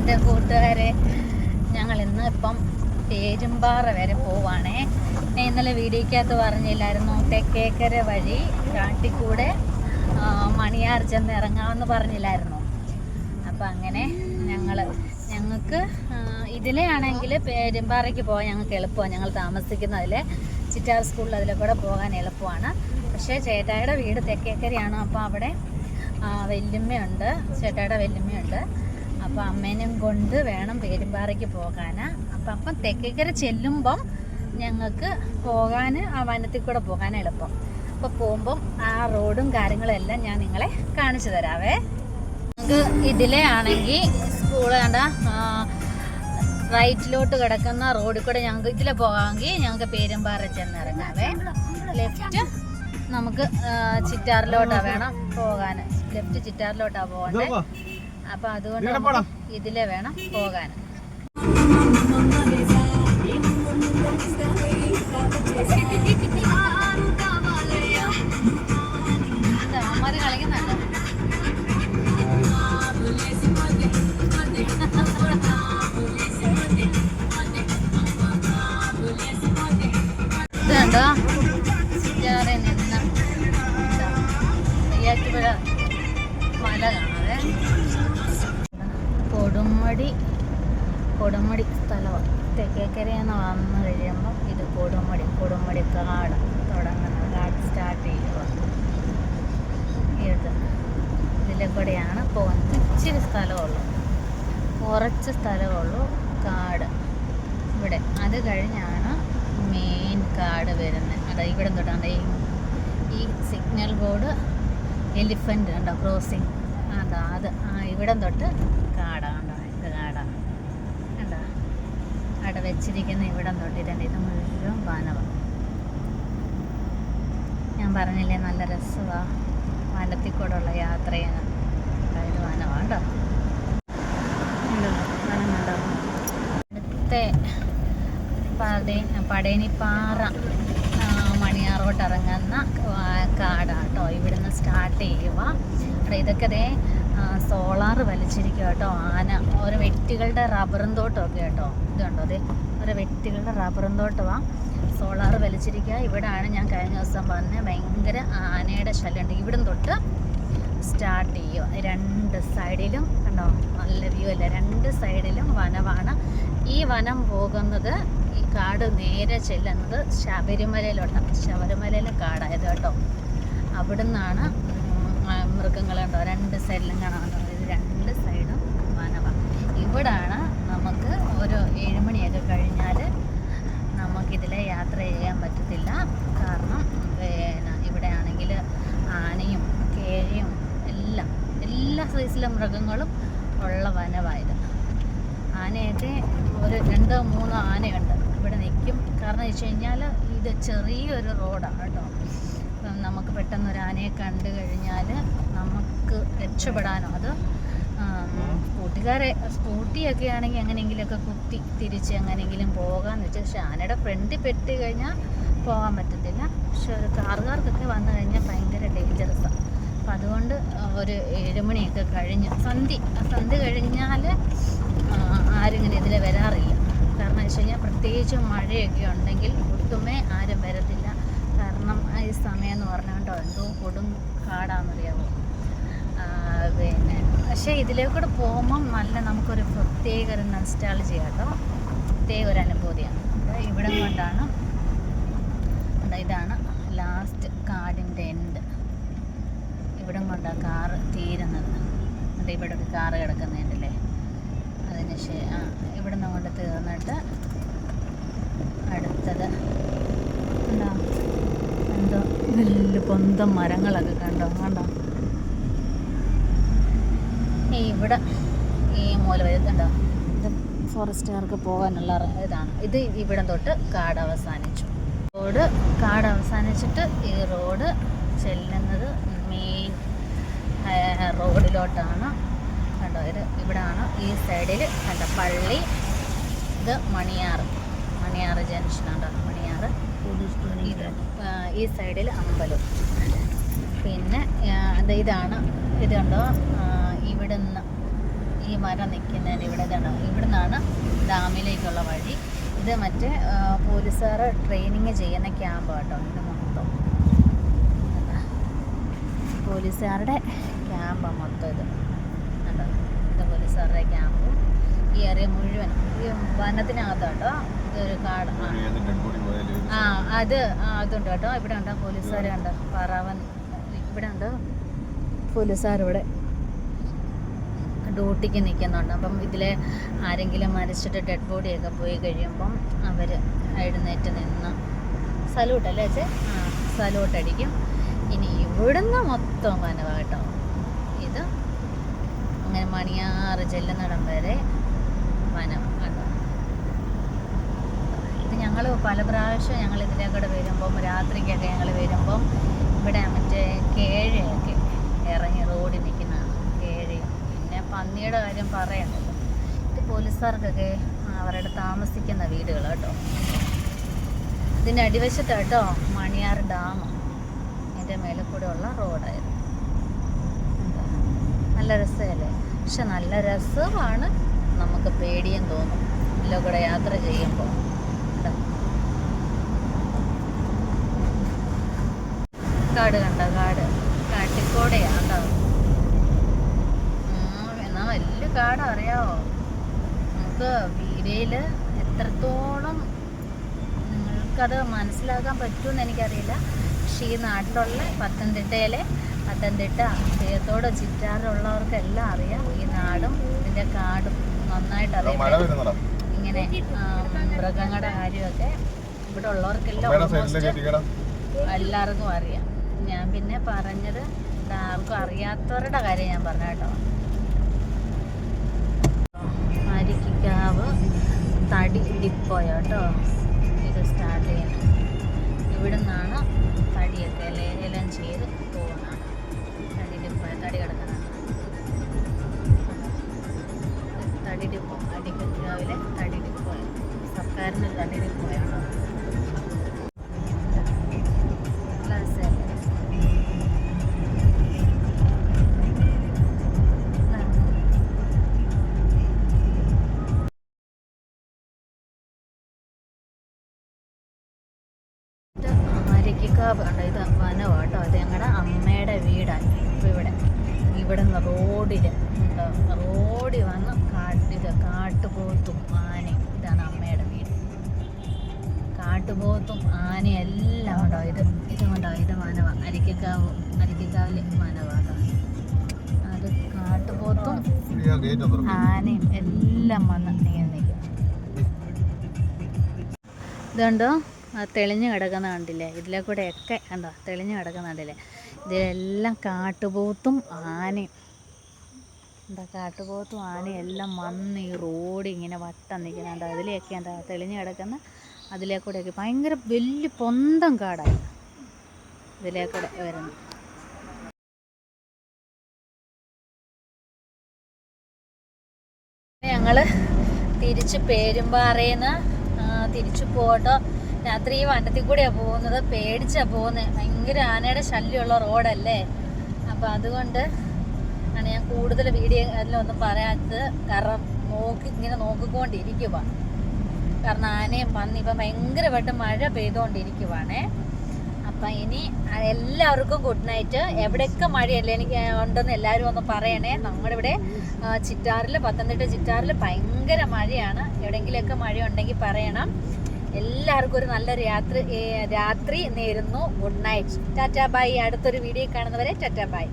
എൻ്റെ കൂട്ടുകാരെ, ഞങ്ങൾ ഇന്ന് ഇപ്പം പേരുമ്പാറ വരെ പോവാണേ. ഞാൻ ഇന്നലെ വീഡിയോക്കകത്ത് പറഞ്ഞില്ലായിരുന്നു, തെക്കേക്കര വഴി കാട്ടിക്കൂടെ മണിയാർ ചെന്ന് ഇറങ്ങാമെന്ന് പറഞ്ഞില്ലായിരുന്നു. അപ്പം അങ്ങനെ ഞങ്ങൾക്ക് ഇതിലെ ആണെങ്കിൽ പേരുമ്പാറയ്ക്ക് പോകാൻ ഞങ്ങൾക്ക് എളുപ്പമാണ്. ഞങ്ങൾ താമസിക്കുന്നതിലെ ചിറ്റാർ സ്കൂളിൽ അതിലെ കൂടെ പോകാൻ എളുപ്പമാണ്. പക്ഷേ ചേട്ടായുടെ വീട് തെക്കേക്കരയാണ്. അപ്പോൾ അവിടെ വല്യമ്മയുണ്ട്, ചേട്ടായുടെ വല്യമ്മയുണ്ട്. അപ്പോൾ അമ്മേനെയും കൊണ്ട് വേണം പേരുമ്പാറയ്ക്ക് പോകാൻ. അപ്പം തെക്കേക്കര ചെല്ലുമ്പം ഞങ്ങൾക്ക് പോകാൻ ആ വനത്തിൽ കൂടെ പോകാൻ എളുപ്പം. അപ്പോൾ പോകുമ്പം ആ റോഡും കാര്യങ്ങളും എല്ലാം ഞാൻ നിങ്ങളെ കാണിച്ചു തരാവേ. നമുക്ക് ഇതിലെ ആണെങ്കിൽ സ്കൂൾ കണ്ട റൈറ്റിലോട്ട് കിടക്കുന്ന റോഡിൽ കൂടെ ഞങ്ങൾക്ക് ഇതിലെ പോകാമെങ്കിൽ ഞങ്ങൾക്ക് പേരുമ്പാറ ചെന്നിറങ്ങാവേ. ലെഫ്റ്റ് നമുക്ക് ചിറ്റാറിലോട്ടാണ് വേണം പോകാൻ. ലെഫ്റ്റ് ചിറ്റാറിലോട്ടാണ് പോകണ്ടേ. അപ്പം അതുകൊണ്ട് ഇതിലെ വേണം പോകാൻ. അമ്മമാര് കളിക്കുന്നുണ്ടോ? ഇതുണ്ടോ ചിറ്റാറെ നിന്ന് നെയ്യാറ്റുപുഴ മല കാണാതെ. കൊടുമടി സ്ഥലമാണ്. തെക്കേക്കരയെന്ന് വന്നു കഴിയുമ്പം ഇത് കൊടുമടി കാട് തുടങ്ങുന്നത്. കാട് സ്റ്റാർട്ട് ചെയ്യുക ഇതിലെ കൂടെയാണ് പോകുന്നത്. ഇച്ചിരി സ്ഥലമുള്ളൂ, കുറച്ച് സ്ഥലമുള്ളൂ കാട് ഇവിടെ. അത് കഴിഞ്ഞാണ് മെയിൻ കാട് വരുന്നത്. അതാ ഇവിടെ തൊട്ടാണ് ഈ സിഗ്നൽ ബോർഡ് എലിഫൻ്റ് ഉണ്ടോ ക്രോസിങ്, അത് ഇവിടം തൊട്ട് കാടാണ്. ഇത് കാടാണ് കണ്ടോ, അവിടെ വെച്ചിരിക്കുന്ന ഇവിടം തൊട്ടിട്ടുണ്ട്. ഇത് മുഴുവൻ വനമാണ്. ഞാൻ പറഞ്ഞില്ലേ നല്ല രസമാണ് വനത്തിൽ കൂടെ ഉള്ള യാത്രയാണ്. ഇത് വനമാണ് കേട്ടോ. വനം കണ്ടോ. അടുത്ത പടയണിപ്പാറ മണിയാറോട്ട് ഇറങ്ങുന്ന കാടാട്ടോ. ഇവിടുന്ന് സ്റ്റാർട്ട് ചെയ്യുക. ഇതൊക്കെ സോളാർ വലിച്ചിരിക്കുക കേട്ടോ. ആന ഓരോ വ്യക്തികളുടെ റബ്ബറും തോട്ടമൊക്കെ കേട്ടോ. ഇത് കണ്ടോ, അതെ ഓരോ വ്യക്തികളുടെ റബ്ബറും തോട്ടമാണ്. സോളാർ വലിച്ചിരിക്കുക. ഇവിടെയാണ് ഞാൻ കഴിഞ്ഞ ദിവസം പറഞ്ഞ ഭയങ്കര ആനയുടെ ശല്യമുണ്ട്. ഇവിടം തൊട്ട് സ്റ്റാർട്ട് ചെയ്യുക. രണ്ട് സൈഡിലും കണ്ടോ നല്ല വ്യൂ അല്ലേ. രണ്ട് സൈഡിലും വനമാണ്. ഈ വനം പോകുന്നത്, ഈ കാട് നേരെ ചെല്ലുന്നത് ശബരിമലയിലോട്ടാണ്. ശബരിമലയിലെ കാടായത് കേട്ടോ. അവിടുന്നാണ് മൃഗങ്ങളുണ്ടോ രണ്ട് സൈഡിലും കാണാൻ. ഇത് രണ്ട് സൈഡും വനമാണ്. ഇവിടാണ് നമുക്ക് ഒരു 7 മണിയൊക്കെ കഴിഞ്ഞാൽ നമുക്കിതിലെ യാത്ര ചെയ്യാൻ പറ്റത്തില്ല. കാരണം ഇവിടെ ആണെങ്കിൽ ആനയും കേഴയും എല്ലാ സൈസിലെ മൃഗങ്ങളും ഉള്ള വനമായത്. ആനയൊക്കെ ഒരു 2-3 ആനയുണ്ട് ഇവിടെ നിൽക്കും. കാരണം വെച്ച് കഴിഞ്ഞാൽ ഇത് ചെറിയൊരു റോഡാണ് കേട്ടോ. നമുക്ക് പെട്ടെന്നൊരു ആനയെ കണ്ടു കഴിഞ്ഞാൽ നമുക്ക് രക്ഷപ്പെടാനോ, അത് സ്കൂട്ടിയൊക്കെ ആണെങ്കിൽ എങ്ങനെയെങ്കിലുമൊക്കെ കുത്തി തിരിച്ച് എങ്ങനെയെങ്കിലും പോകാമെന്ന് വെച്ചാൽ, പക്ഷേ ആനയുടെ ഫ്രണ്ടിൽ പെട്ട് കഴിഞ്ഞാൽ പോകാൻ പറ്റത്തില്ല. പക്ഷെ ഒരു കാറുകാർക്കൊക്കെ വന്നു കഴിഞ്ഞാൽ ഭയങ്കര ഡേഞ്ചറസാണ്. അപ്പം അതുകൊണ്ട് ഒരു 7 മണിയൊക്കെ കഴിഞ്ഞ് സന്ധ്യ കഴിഞ്ഞാൽ ആരിങ്ങനെ ഇതിൽ വരാറില്ല. കാരണം വെച്ച് കഴിഞ്ഞാൽ പ്രത്യേകിച്ച് മഴയൊക്കെ ഉണ്ടെങ്കിൽ ഒട്ടുമേ ആരും വരത്തില്ല. കാരണം ഈ സമയം എന്ന് പറഞ്ഞുകൊണ്ടോ എന്തോ കൊടും കാടാണെന്നറിയാമോ. പിന്നെ പക്ഷേ ഇതിലേക്കൂടെ പോകുമ്പം നല്ല നമുക്കൊരു പ്രത്യേക ഒരു നൊസ്റ്റാൾജി കേട്ടോ, പ്രത്യേക ഒരു അനുഭൂതിയാണ്. അപ്പോൾ ഇവിടം കൊണ്ടാണ് ഇതാണ് ലാസ്റ്റ് കാടിൻ്റെ എൻഡ്. ഇവിടം കൊണ്ടാണ് കാറ് തീരുന്നത്. എന്നിട്ട് ഇവിടെ ഒരു കാറ് കിടക്കുന്നുണ്ടല്ലേ. അതിന് ഇവിടെ നിന്ന് കൊണ്ട് തീർന്നിട്ട് അടുത്തത് എന്താ എന്തോ വലിയ പൊന്തം മരങ്ങളൊക്കെ കണ്ടോ. ഇവിടെ ഈ മൂല വരുന്നുണ്ടോ, ഇത് ഫോറസ്റ്റുകാർക്ക് പോകാനുള്ള ഇതാണ്. ഇത് ഇവിടം തൊട്ട് കാട് അവസാനിച്ചു. കാട് അവസാനിച്ചിട്ട് ഈ റോഡ് ചെല്ലുന്നത് മെയിൻ റോഡിലോട്ടാണ് കണ്ടോ. ഇവിടാണ് ഈ സൈഡിൽ കണ്ട പള്ളി. ഇത് മണിയാർ ജംഗ്ഷനാണ്. മണിയാർ ഈ സൈഡിൽ അമ്പലം. പിന്നെ ഇതാണ് ഇത് കണ്ടോ. ഇവിടുന്ന് ഈ മരം നിൽക്കുന്നതിന് ഇവിടെ കണ്ടോ, ഇവിടുന്നാണ് ഡാമിലേക്കുള്ള വഴി. ഇത് മറ്റേ പോലീസുകാർ ട്രെയിനിങ് ചെയ്യുന്ന ക്യാമ്പ് കേട്ടോ. ഇത് മൊത്തം പോലീസുകാരുടെ ക്യാമ്പാണ് മൊത്തം. ഇത് കണ്ടോ, ഇത് പോലീസുകാരുടെ ക്യാമ്പ്. ഈ ഏരിയ മുഴുവൻ ഈ വനത്തിനകത്ത് കേട്ടോ. ഇതൊരു കാട്. അതുണ്ട് കേട്ടോ. ഇവിടെ ഉണ്ട് പോലീസുകാർ, കണ്ടോ പറവൻ. ഇവിടെ ഉണ്ട് പോലീസുകാരിവിടെ ഡ്യൂട്ടിക്ക് നിൽക്കുന്നുണ്ട്. അപ്പം ഇതിൽ ആരെങ്കിലും മരിച്ചിട്ട് ഡെഡ് ബോഡിയൊക്കെ പോയി കഴിയുമ്പം അവർ എഴുന്നേറ്റ് നിന്ന് സല്യൂട്ടല്ലേ ചേ, സല്യൂട്ട് അടിക്കും. ഇനി ഇവിടുന്ന് മൊത്തം വനവാ കേട്ടോ. ഇത് അങ്ങനെ മണിയാറ് ചെല്ലുന്നിടം വരെ വനം കേട്ടോ. ഇത് ഞങ്ങൾ പല പ്രാവശ്യം ഞങ്ങൾ ഇതിലേക്കൂടെ വരുമ്പം രാത്രിക്കൊക്കെ ഞങ്ങൾ വരുമ്പം ഇവിടെ മറ്റേ കേഴയൊക്കെ ഇറങ്ങി റോഡിൽ നിൽക്കുന്നതാണ്. കേഴയും പിന്നെ പന്നിയുടെ കാര്യം പറയണ്ടല്ലോ. ഇത് പോലീസുകാർക്കൊക്കെ അവരുടെ താമസിക്കുന്ന വീടുകൾ കേട്ടോ. ഇതിൻ്റെ അടിവശത്ത് കേട്ടോ മണിയാർ ഡാം, ഇതിൻ്റെ മേലെ കൂടെ ഉള്ള റോഡായിരുന്നു. നല്ല രസമല്ലേ? പക്ഷെ നല്ല രസമാണ്, നമുക്ക് പേടിയും തോന്നും ഇതിലെ കൂടെ യാത്ര ചെയ്യുമ്പോൾ. കാട് കണ്ട, കാട്ടിക്കോടെയാണ്ടോ. എന്നാ വലിയ കാട് അറിയാവോ? നമുക്ക് വീഡിയോയിൽ എത്രത്തോളം നിങ്ങൾക്കത് മനസ്സിലാക്കാൻ പറ്റുമെന്ന് എനിക്കറിയില്ല. പക്ഷേ ഈ നാട്ടിലുള്ള പത്തനംതിട്ട തീരത്തോട് ചുറ്റാറുള്ളവർക്കെല്ലാം അറിയാം ഈ നാടും ഇതിൻ്റെ കാടും നന്നായിട്ട് അറിയാം. ഇങ്ങനെ മൃഗങ്ങളുടെ കാര്യമൊക്കെ ഇവിടെ ഉള്ളവർക്കെല്ലാം എല്ലാവർക്കും അറിയാം. ഞാൻ പിന്നെ പറഞ്ഞത് ആർക്കും അറിയാത്തവരുടെ കാര്യം ഞാൻ പറഞ്ഞ കേട്ടോ. അരിക്കാവ് തടി ഡിപ്പോയോ കേട്ടോ. ഇത് സ്റ്റാർട്ട് ചെയ്യുന്നത് ഇവിടെ നിന്നാണ്. തടിയൊക്കെ ലേലം ചെയ്ത് പോകുന്നതാണ്. തടി ഡിപ്പോയോ, തടി കിടക്കുന്നതാണ് തടി ഡിപ്പോ. അരിക്കാവിലെ തടി ഡിപ്പോയോ, സർക്കാരിൻ്റെ തടി ഡിപ്പോയാണോ. അരിക്കാവ് കണ്ടോ, ഇത് വനമാണ് കേട്ടോ. ഇത് ഞങ്ങളുടെ അമ്മയുടെ വീടാണ്. ഇപ്പോൾ ഇവിടെ നിന്ന് റോഡിൽ വന്ന് കാട്ടുപോത്തും ആനയും. ഇതാണ് അമ്മയുടെ വീട്. കാട്ടുപോത്തും ആനയും എല്ലാം ഉണ്ടോ. ഇത് കൊണ്ടോ, ഇത് വനവ. അരിക്കാവിലെ വനവാട്ടോ. അത് കാട്ടുപോത്തും ആനയും എല്ലാം വന്ന് ഇങ്ങനെ നിൽക്കും. ഇതുണ്ടോ തെളിഞ്ഞ് കിടക്കുന്ന കണ്ടില്ലേ? ഇതിലെ കൂടെയൊക്കെ കണ്ടോ തെളിഞ്ഞ് കിടക്കുന്ന കണ്ടില്ലേ? ഇതെല്ലാം കാട്ടുപോത്തും ആനയും. എന്താ കാട്ടുപോത്തും ആനയും എല്ലാം വന്ന് ഈ റോഡ് ഇങ്ങനെ വട്ടം നിൽക്കുന്നുണ്ടോ. അതിലെയൊക്കെ എന്താ തെളിഞ്ഞ് കിടക്കുന്ന അതിലേക്കൂടെയൊക്കെ ഭയങ്കര വലിയ പൊന്തം കാടായി ഇതിലേക്കൂടെ വരുന്നു. ഞങ്ങൾ തിരിച്ച് പേരുമ്പാറേന്ന് തിരിച്ചു പോകട്ടോ. രാത്രി ഈ വനത്തിൽ കൂടെയാണ് പോകുന്നത്. പേടിച്ചാണ് പോകുന്നത്. ഭയങ്കര ആനയുടെ ശല്യമുള്ള റോഡല്ലേ. അപ്പോൾ അതുകൊണ്ട് ആണ് ഞാൻ കൂടുതൽ വീഡിയോ അതിലൊന്നും പറയാത്തത്. കാരണം ഇങ്ങനെ നോക്കിക്കൊണ്ടിരിക്കുക. കാരണം ആനയും പന്നി ഇപ്പം ഭയങ്കരമായിട്ട് മഴ പെയ്തുകൊണ്ടിരിക്കുവാണേ. അപ്പം ഇനി എല്ലാവർക്കും ഗുഡ് നൈറ്റ്. എവിടെയൊക്കെ മഴയല്ലേ എനിക്ക് ഉണ്ടെന്ന് എല്ലാവരും ഒന്ന് പറയണേ. നമ്മുടെ ഇവിടെ പത്തനംതിട്ട ചിറ്റാറിൽ ഭയങ്കര മഴയാണ്. എവിടെയെങ്കിലുമൊക്കെ മഴയുണ്ടെങ്കിൽ പറയണം. എല്ലാവർക്കും ഒരു നല്ലൊരു രാത്രി നേരുന്നു. Good night. Tata bye. അടുത്തൊരു വീഡിയോ കാണുന്നവരെ ടാറ്റാ ബൈ.